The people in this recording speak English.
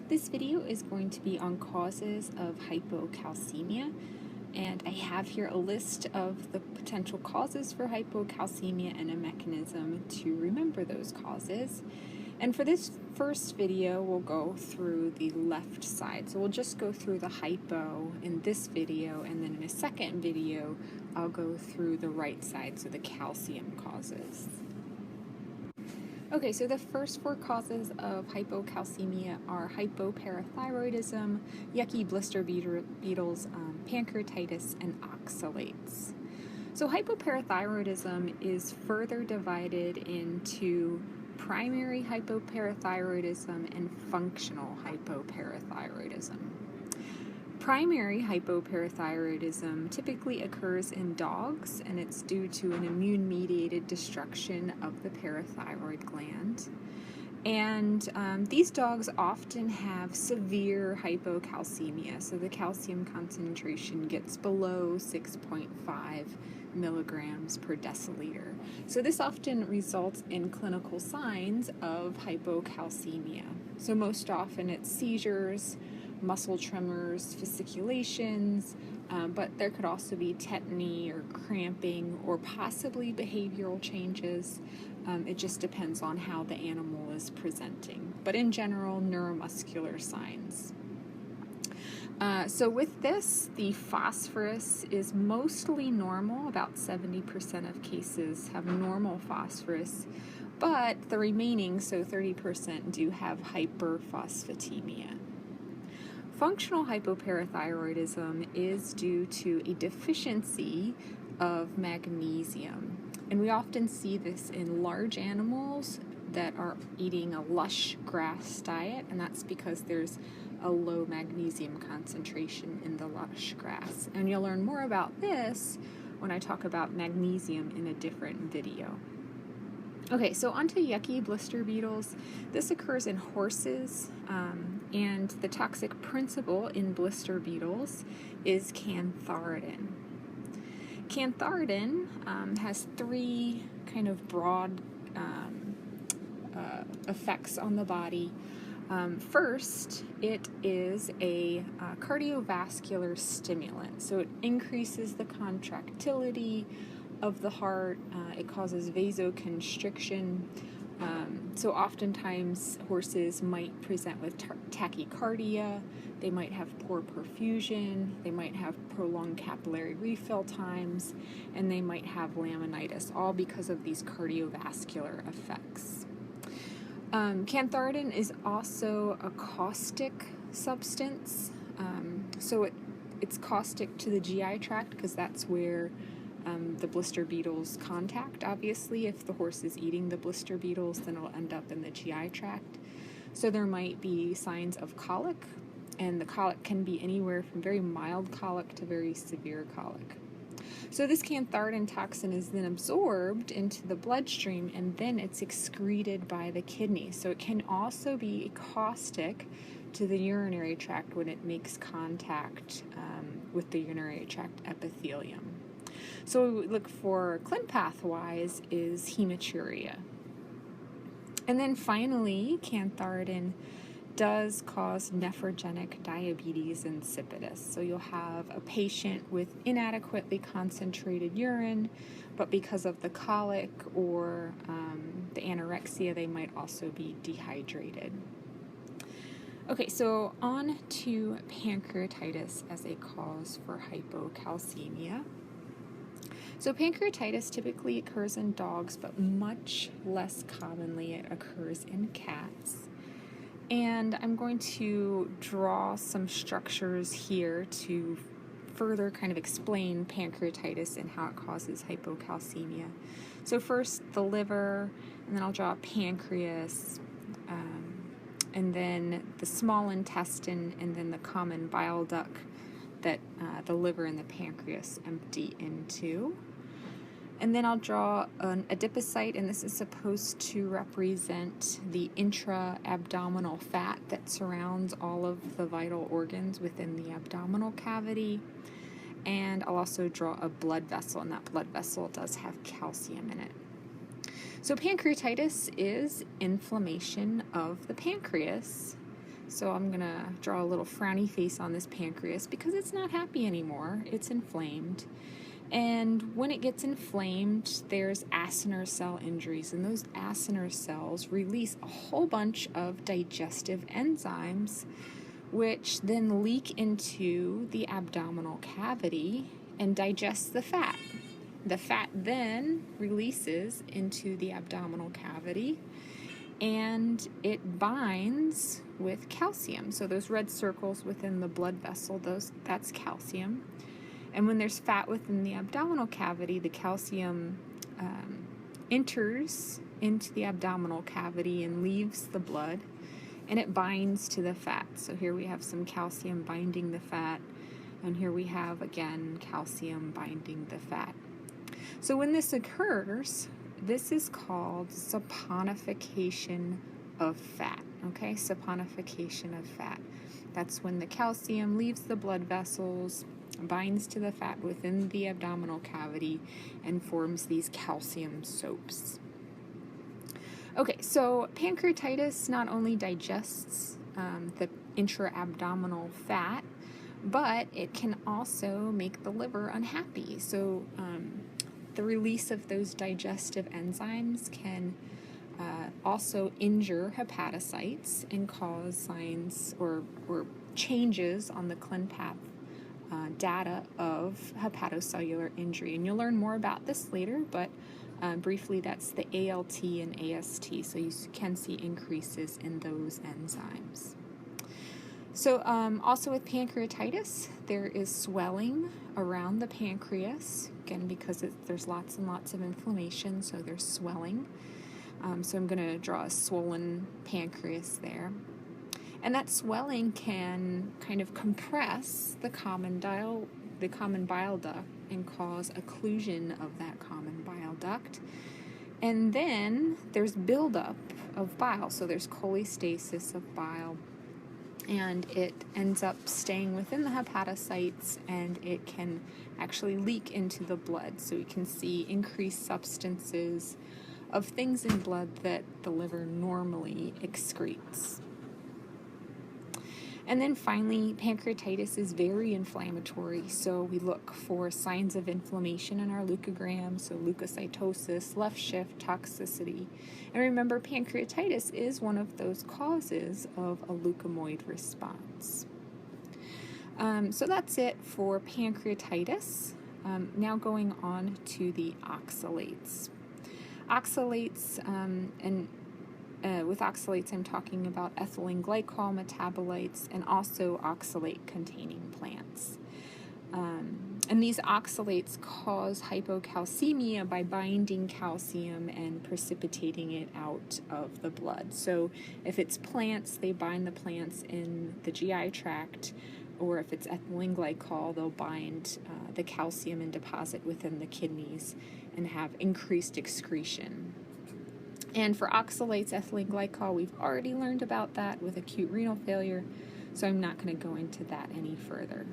This video is going to be on causes of hypocalcemia, and I have here a list of the potential causes for hypocalcemia and a mechanism to remember those causes. And for this first video, we'll go through the left side. So we'll just go through the hypo in this video, and then in a second video, I'll go through the right side, so the calcium causes. Okay, so the first four causes of hypocalcemia are hypoparathyroidism, yucky blister beetles, pancreatitis, and oxalates. So hypoparathyroidism is further divided into primary hypoparathyroidism and functional hypoparathyroidism. Primary hypoparathyroidism typically occurs in dogs, and it's due to an immune-mediated destruction of the parathyroid gland. And these dogs often have severe hypocalcemia, so the calcium concentration gets below 6.5 milligrams per deciliter. So this often results in clinical signs of hypocalcemia. So most often it's seizures, muscle tremors, fasciculations, but there could also be tetany or cramping or possibly behavioral changes. It just depends on how the animal is presenting. But in general, neuromuscular signs. So with this, the phosphorus is mostly normal. About 70% of cases have normal phosphorus, but the remaining, so 30%, do have hyperphosphatemia. Functional hypoparathyroidism is due to a deficiency of magnesium, and we often see this in large animals that are eating a lush grass diet, and that's because there's a low magnesium concentration in the lush grass. And you'll learn more about this when I talk about magnesium in a different video. Okay, so onto yucky blister beetles. This occurs in horses, and the toxic principle in blister beetles is cantharidin. Cantharidin has three kind of broad effects on the body. First, it is a cardiovascular stimulant, so it increases the contractility of the heart. It causes vasoconstriction. So oftentimes horses might present with tachycardia, they might have poor perfusion, they might have prolonged capillary refill times, and they might have laminitis, all because of these cardiovascular effects. Cantharidin is also a caustic substance, so it's caustic to the GI tract because that's where the blister beetles contact. Obviously, if the horse is eating the blister beetles, then it'll end up in the GI tract. So there might be signs of colic, and the colic can be anywhere from very mild colic to very severe colic. So this cantharidin toxin is then absorbed into the bloodstream, and then it's excreted by the kidney. So it can also be caustic to the urinary tract when it makes contact with the urinary tract epithelium. So what we look for ClinPath-wise is hematuria. And then finally, cantharidin does cause nephrogenic diabetes insipidus. So you'll have a patient with inadequately concentrated urine, but because of the colic or the anorexia, they might also be dehydrated. Okay, so on to pancreatitis as a cause for hypocalcemia. So pancreatitis typically occurs in dogs, but much less commonly it occurs in cats. And I'm going to draw some structures here to further kind of explain pancreatitis and how it causes hypocalcemia. So first the liver, and then I'll draw a pancreas, and then the small intestine, and then the common bile duct that the liver and the pancreas empty into. And then I'll draw an adipocyte, and this is supposed to represent the intra-abdominal fat that surrounds all of the vital organs within the abdominal cavity. And I'll also draw a blood vessel, and that blood vessel does have calcium in it. So pancreatitis is inflammation of the pancreas So I'm going to draw a little frowny face on this pancreas because it's not happy anymore. It's inflamed. And when it gets inflamed, there's acinar cell injuries, and those acinar cells release a whole bunch of digestive enzymes, which then leak into the abdominal cavity and digest the fat. The fat then releases into the abdominal cavity, and it binds with calcium. So those red circles within the blood vessel, that's calcium. And when there's fat within the abdominal cavity, the calcium enters into the abdominal cavity and leaves the blood, and it binds to the fat. So here we have some calcium binding the fat, and here we have, again, calcium binding the fat. So when this occurs, this is called saponification of fat, okay? Saponification of fat. That's when the calcium leaves the blood vessels, binds to the fat within the abdominal cavity, and forms these calcium soaps. Okay, so pancreatitis not only digests the intra-abdominal fat, but it can also make the liver unhappy. So the release of those digestive enzymes can also injure hepatocytes and cause signs or changes on the ClinPath data of hepatocellular injury. And you'll learn more about this later, but briefly, that's the ALT and AST, so you can see increases in those enzymes. So also with pancreatitis, there is swelling around the pancreas, again because there's lots and lots of inflammation, so there's swelling. So I'm going to draw a swollen pancreas there. And that swelling can kind of compress the common bile duct and cause occlusion of that common bile duct. And then there's buildup of bile, so there's cholestasis of bile, and it ends up staying within the hepatocytes, and it can actually leak into the blood. So you can see increased substances of things in blood that the liver normally excretes. And then finally, pancreatitis is very inflammatory, so we look for signs of inflammation in our leukogram, so leukocytosis, left shift, toxicity. And remember, pancreatitis is one of those causes of a leukemoid response. So that's it for pancreatitis. Now going on to the oxalates. Oxalates, with oxalates, I'm talking about ethylene glycol metabolites and also oxalate-containing plants. And these oxalates cause hypocalcemia by binding calcium and precipitating it out of the blood. So if it's plants, they bind the plants in the GI tract, or if it's ethylene glycol, they'll bind the calcium and deposit within the kidneys and have increased excretion. And for oxalates, ethylene glycol, we've already learned about that with acute renal failure, so I'm not going to go into that any further.